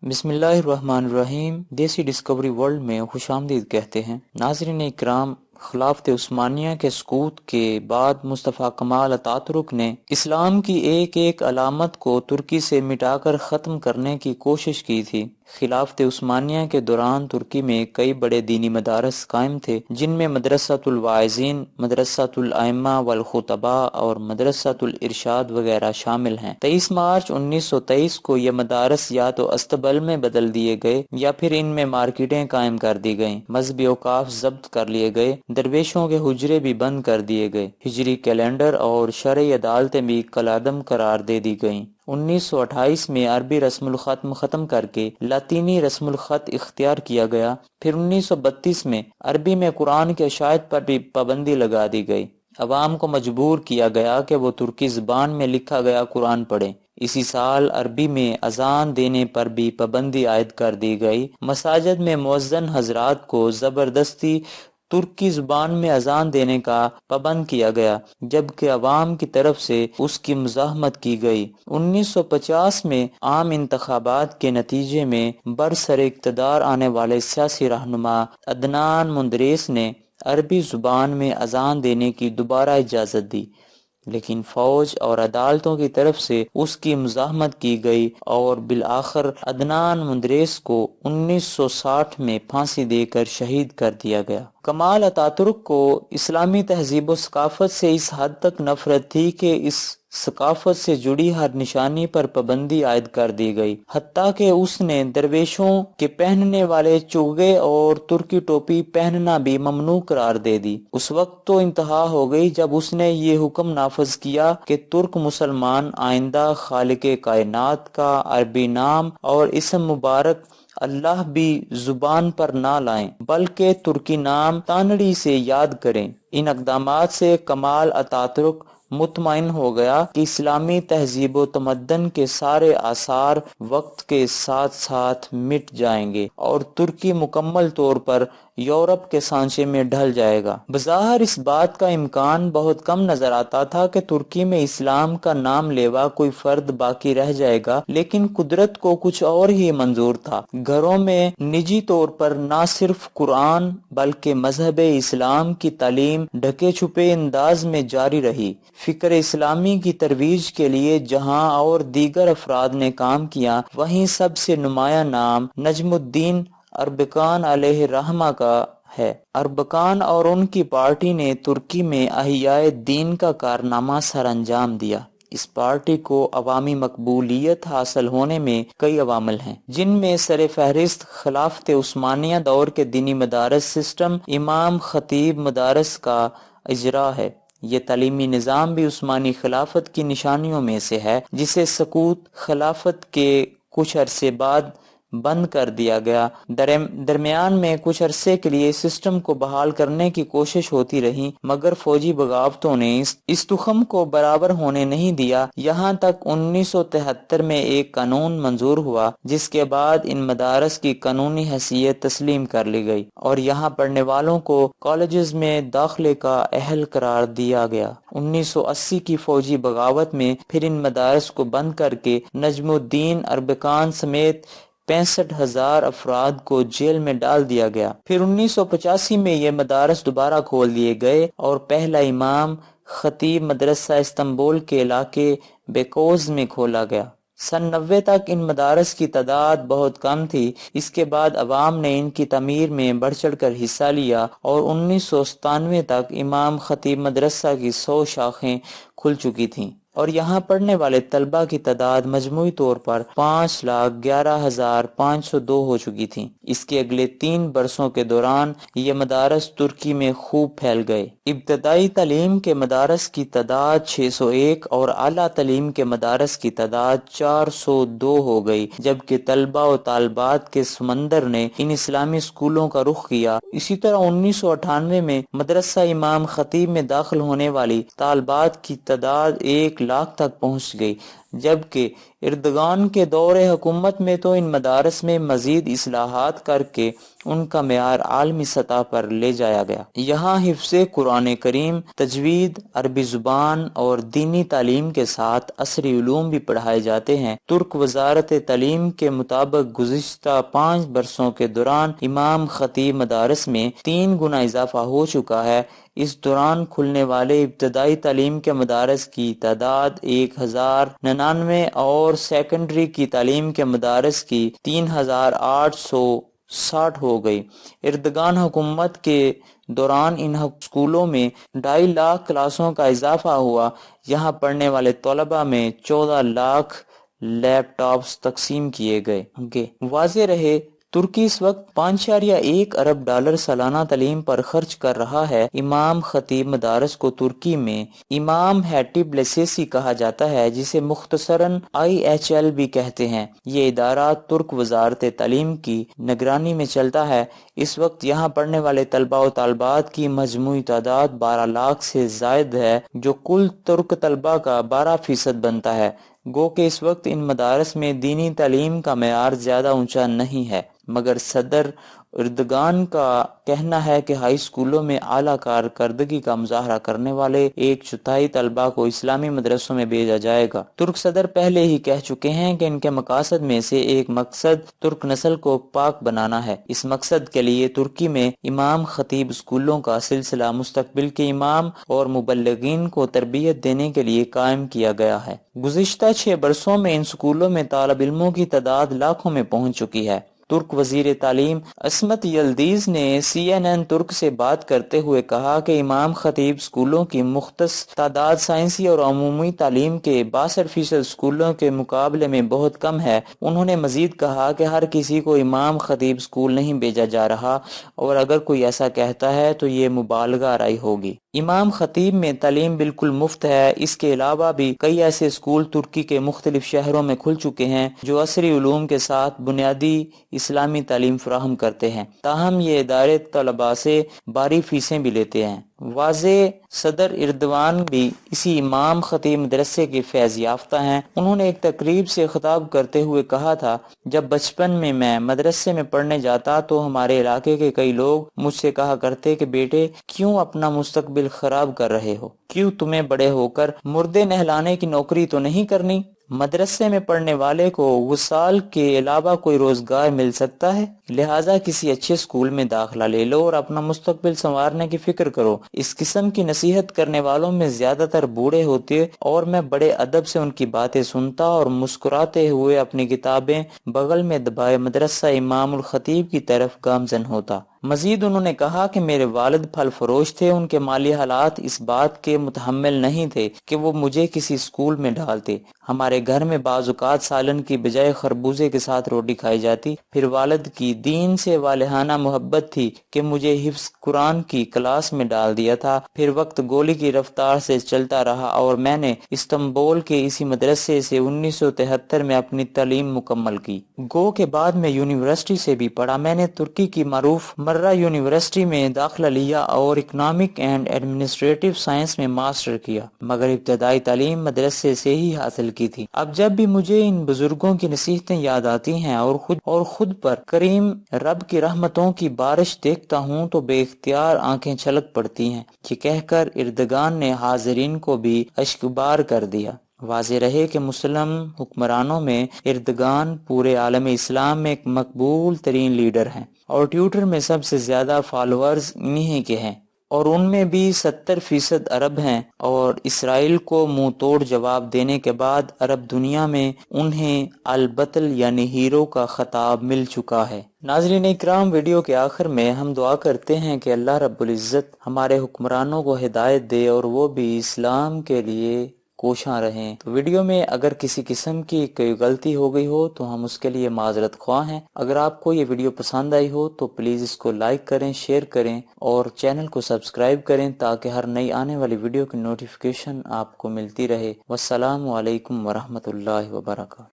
بسم اللہ الرحمن الرحیم۔ دیسی ڈسکوری ورلڈ میں خوش آمدید کہتے ہیں۔ ناظرین اکرام، خلافت عثمانیہ کے سقوط کے بعد مصطفیٰ کمال اتاترک نے اسلام کی ایک ایک علامت کو ترکی سے مٹا کر ختم کرنے کی کوشش کی تھی۔ خلافت عثمانیہ کے دوران ترکی میں کئی بڑے دینی مدارس قائم تھے، جن میں مدرسۃ الواعظین، مدرسۃ الائمہ والخطباء اور مدرسۃ الارشاد وغیرہ شامل ہیں۔ 23 مارچ 1923 کو یہ مدارس یا تو استبل میں بدل دیے گئے یا پھر ان میں مارکیٹیں قائم کر دی گئیں، مذہبی اوقاف ضبط کر لیے گئے، درویشوں کے حجرے بھی بند کر دیے گئے، ہجری کیلنڈر اور شرعی عدالتیں بھی کالعدم قرار دے دی گئیں۔ 1928 میں عربی رسم الخط ختم کر کے لاطینی رسم الخط اختیار کیا گیا۔ پھر 1932 میں عربی میں قرآن کے اشاعت پر بھی پابندی لگا دی گئی۔ عوام کو مجبور کیا گیا کہ وہ ترکی زبان میں لکھا گیا قرآن پڑھیں۔ اسی سال عربی میں اذان دینے پر بھی پابندی عائد کر دی گئی۔ مساجد میں مؤذن حضرات کو زبردستی ترکی زبان میں اذان دینے کا پابند کیا گیا، جبکہ عوام کی طرف سے اس کی مزاحمت کی گئی۔ 1950 میں عام انتخابات کے نتیجے میں برسر اقتدار آنے والے سیاسی رہنما عدنان مندریس نے عربی زبان میں اذان دینے کی دوبارہ اجازت دی، لیکن فوج اور عدالتوں کی طرف سے اس کی مزاحمت کی گئی اور بالآخر عدنان مندریس کو 1960 میں پھانسی دے کر شہید کر دیا گیا۔ کمال اتاترک کو اسلامی تہذیب و ثقافت سے اس حد تک نفرت تھی کہ اس ثقافت سے جڑی ہر نشانی پر پابندی عائد کر دی گئی، حتیٰ کہ اس نے درویشوں کے پہننے والے چوگے اور ترکی ٹوپی پہننا بھی ممنوع قرار دے دی۔ اس وقت تو انتہا ہو گئی جب اس نے یہ حکم نافذ کیا کہ ترک مسلمان آئندہ خالق کائنات کا عربی نام اور اسم مبارک اللہ بھی زبان پر نہ لائیں، بلکہ ترکی نام تانڑی سے یاد کریں۔ ان اقدامات سے کمال اتاترک مطمئن ہو گیا کہ اسلامی تہذیب و تمدن کے سارے آثار وقت کے ساتھ ساتھ مٹ جائیں گے اور ترکی مکمل طور پر یورپ کے سانچے میں ڈھل جائے گا۔ بظاہر اس بات کا امکان بہت کم نظر آتا تھا کہ ترکی میں اسلام کا نام لیوا کوئی فرد باقی رہ جائے گا، لیکن قدرت کو کچھ اور ہی منظور تھا۔ گھروں میں نجی طور پر نہ صرف قرآن بلکہ مذہب اسلام کی تعلیم ڈھکے چھپے انداز میں جاری رہی۔ فکر اسلامی کی ترویج کے لیے جہاں اور دیگر افراد نے کام کیا، وہیں سب سے نمایاں نام نجم الدین اربکان علیہ الرحمہ کا ہے۔ اربکان اور ان کی پارٹی نے ترکی میں احیاء دین کا کارنامہ سر انجام دیا۔ اس پارٹی کو عوامی مقبولیت حاصل ہونے میں کئی عوامل ہیں، جن میں سر فہرست خلافت عثمانیہ دور کے دینی مدارس سسٹم امام خطیب مدارس کا اجرا ہے۔ یہ تعلیمی نظام بھی عثمانی خلافت کی نشانیوں میں سے ہے، جسے سقوط خلافت کے کچھ عرصے بعد بند کر دیا گیا۔ درمیان میں کچھ عرصے کے لیے سسٹم کو بحال کرنے کی کوشش ہوتی رہی، مگر فوجی بغاوتوں نے اس تخم کو برابر ہونے نہیں دیا، یہاں تک 1973 میں ایک قانون منظور ہوا جس کے بعد ان مدارس کی قانونی حیثیت تسلیم کر لی گئی اور یہاں پڑھنے والوں کو کالجز میں داخلے کا اہل قرار دیا گیا۔ 1980 کی فوجی بغاوت میں پھر ان مدارس کو بند کر کے نجم الدین اربکان سمیت 65,000 افراد کو جیل میں ڈال دیا گیا۔ پھر 1985 میں یہ مدارس دوبارہ کھول دیے گئے اور پہلا امام خطیب مدرسہ استنبول کے علاقے بیکوز میں کھولا گیا۔ سن 90 تک ان مدارس کی تعداد بہت کم تھی۔ اس کے بعد عوام نے ان کی تعمیر میں بڑھ چڑھ کر حصہ لیا اور 1997 تک امام خطیب مدرسہ کی 100 شاخیں کھل چکی تھیں اور یہاں پڑھنے والے طلبہ کی تعداد مجموعی طور پر 5,11,502 ہو چکی تھی۔ اس کے اگلے 3 برسوں کے دوران یہ مدارس ترکی میں خوب پھیل گئے۔ ابتدائی تعلیم کے مدارس کی تعداد 601 اور اعلیٰ تعلیم کے مدارس کی تعداد 402 ہو گئی، جبکہ طلبہ و طالبات کے سمندر نے ان اسلامی اسکولوں کا رخ کیا۔ اسی طرح 1998 میں مدرسہ امام خطیب میں داخل ہونے والی طالبات کی تعداد 1 لاکھ تک پہنچ گئی، جبکہ اردگان کے دور حکومت میں تو ان مدارس میں مزید اصلاحات کر کے ان کا معیار عالمی سطح پر لے جایا گیا۔ یہاں حفظ قرآن کریم، تجوید، عربی زبان اور دینی تعلیم کے ساتھ عصری علوم بھی پڑھائے جاتے ہیں۔ ترک وزارت تعلیم کے مطابق گزشتہ 5 برسوں کے دوران امام خطیب مدارس میں 3 گنا اضافہ ہو چکا ہے۔ اس دوران کھلنے والے ابتدائی تعلیم کے مدارس کی تعداد 1099 اور سیکنڈری کی تعلیم کے مدارس کی 3860 ہو گئی۔ اردگان حکومت کے دوران ان اسکولوں میں 2.5 لاکھ کلاسوں کا اضافہ ہوا۔ یہاں پڑھنے والے طلباء میں 14 لاکھ لیپ ٹاپس تقسیم کیے گئے۔ واضح رہے ترکی اس وقت 5.1 ارب ڈالر سالانہ تعلیم پر خرچ کر رہا ہے۔ امام خطیب مدارس کو ترکی میں امام ہیٹیب لیسیسی کہا جاتا ہے، جسے مختصراً IHL بھی کہتے ہیں۔ یہ ادارہ ترک وزارت تعلیم کی نگرانی میں چلتا ہے۔ اس وقت یہاں پڑھنے والے طلباء و طالبات کی مجموعی تعداد 12 لاکھ سے زائد ہے، جو کل ترک طلباء کا 12% بنتا ہے۔ گو کہ اس وقت ان مدارس میں دینی تعلیم کا معیار زیادہ اونچا نہیں ہے، مگر صدر اردگان کا کہنا ہے کہ ہائی اسکولوں میں اعلیٰ کارکردگی کا مظاہرہ کرنے والے 1/4 طلباء کو اسلامی مدرسوں میں بھیجا جائے گا۔ ترک صدر پہلے ہی کہہ چکے ہیں کہ ان کے مقاصد میں سے ایک مقصد ترک نسل کو پاک بنانا ہے۔ اس مقصد کے لیے ترکی میں امام خطیب اسکولوں کا سلسلہ مستقبل کے امام اور مبلغین کو تربیت دینے کے لیے قائم کیا گیا ہے۔ گزشتہ 6 برسوں میں ان اسکولوں میں طالب علموں کی تعداد لاکھوں میں پہنچ چکی ہے۔ ترک وزیر تعلیم عصمت یلدیز نے CNN ترک سے بات کرتے ہوئے کہا کہ امام خطیب اسکولوں کی مختص تعداد سائنسی اور عمومی تعلیم کے 62% اسکولوں کے مقابلے میں بہت کم ہے۔ انہوں نے مزید کہا کہ ہر کسی کو امام خطیب اسکول نہیں بھیجا جا رہا، اور اگر کوئی ایسا کہتا ہے تو یہ مبالغہ آرائی ہوگی۔ امام خطیب میں تعلیم بالکل مفت ہے۔ اس کے علاوہ بھی کئی ایسے اسکول ترکی کے مختلف شہروں میں کھل چکے ہیں جو عصری علوم کے ساتھ بنیادی اسلامی تعلیم فراہم کرتے ہیں، تاہم یہ ادارے طلباء سے بھاری فیسیں بھی لیتے ہیں۔ واضح صدر اردوان بھی اسی امام خطیب مدرسے کے فیض یافتہ ہیں۔ انہوں نے ایک تقریب سے خطاب کرتے ہوئے کہا تھا، جب بچپن میں مدرسے میں پڑھنے جاتا تو ہمارے علاقے کے کئی لوگ مجھ سے کہا کرتے کہ بیٹے کیوں اپنا مستقبل خراب کر رہے ہو؟ کیوں تمہیں بڑے ہو کر مردے نہلانے کی نوکری تو نہیں کرنی؟ مدرسے میں پڑھنے والے کو وصال کے علاوہ کوئی روزگار مل سکتا ہے، لہٰذا کسی اچھے اسکول میں داخلہ لے لو اور اپنا مستقبل سنوارنے کی فکر کرو۔ اس قسم کی نصیحت کرنے والوں میں زیادہ تر بوڑھے ہوتے، اور میں بڑے ادب سے ان کی باتیں سنتا اور مسکراتے ہوئے اپنی کتابیں بغل میں دبائے مدرسہ امام الخطیب کی طرف گامزن ہوتا۔ مزید انہوں نے کہا کہ میرے والد پھل فروش تھے، ان کے مالی حالات اس بات کے متحمل نہیں تھے کہ وہ مجھے کسی اسکول میں ڈالتے۔ ہمارے گھر میں بعض اوقات سالن کی بجائے خربوزے کے ساتھ روٹی کھائی جاتی۔ پھر والد کی دین سے والہانہ محبت تھی کہ مجھے حفظ قرآن کی کلاس میں ڈال دیا تھا۔ پھر وقت گولی کی رفتار سے چلتا رہا اور میں نے استنبول کے اسی مدرسے سے 1973 میں اپنی تعلیم مکمل کی۔ گو کے بعد میں یونیورسٹی سے بھی پڑھا۔ میں نے ترکی کی معروف مرہ یونیورسٹی میں داخلہ لیا اور اکنامک اینڈ ایڈمنسٹریٹو سائنس میں ماسٹر کیا، مگر ابتدائی تعلیم مدرسے سے ہی حاصل کی تھی۔ اب جب بھی مجھے ان بزرگوں کی نصیحتیں یاد آتی ہیں اور خود پر کریم رب کی رحمتوں کی بارش دیکھتا ہوں تو بے اختیار آنکھیں چھلک پڑتی ہیں۔ یہ کہہ کر اردگان نے حاضرین کو بھی اشکبار کر دیا۔ واضح رہے کہ مسلم حکمرانوں میں اردگان پورے عالم اسلام میں ایک مقبول ترین لیڈر ہیں، اور ٹویٹر میں سب سے زیادہ فالوورز انہی کے ہیں، اور ان میں بھی 70% عرب ہیں، اور اسرائیل کو منہ توڑ جواب دینے کے بعد عرب دنیا میں انہیں البطل یعنی ہیرو کا خطاب مل چکا ہے۔ ناظرین اکرام، ویڈیو کے آخر میں ہم دعا کرتے ہیں کہ اللہ رب العزت ہمارے حکمرانوں کو ہدایت دے اور وہ بھی اسلام کے لیے کوشاں رہیں۔ تو ویڈیو میں اگر کسی قسم کی کوئی غلطی ہو گئی ہو تو ہم اس کے لیے معذرت خواہ ہیں۔ اگر آپ کو یہ ویڈیو پسند آئی ہو تو پلیز اس کو لائک کریں، شیئر کریں اور چینل کو سبسکرائب کریں تاکہ ہر نئی آنے والی ویڈیو کی نوٹیفیکیشن آپ کو ملتی رہے۔ والسلام علیکم ورحمۃ اللہ وبرکاتہ۔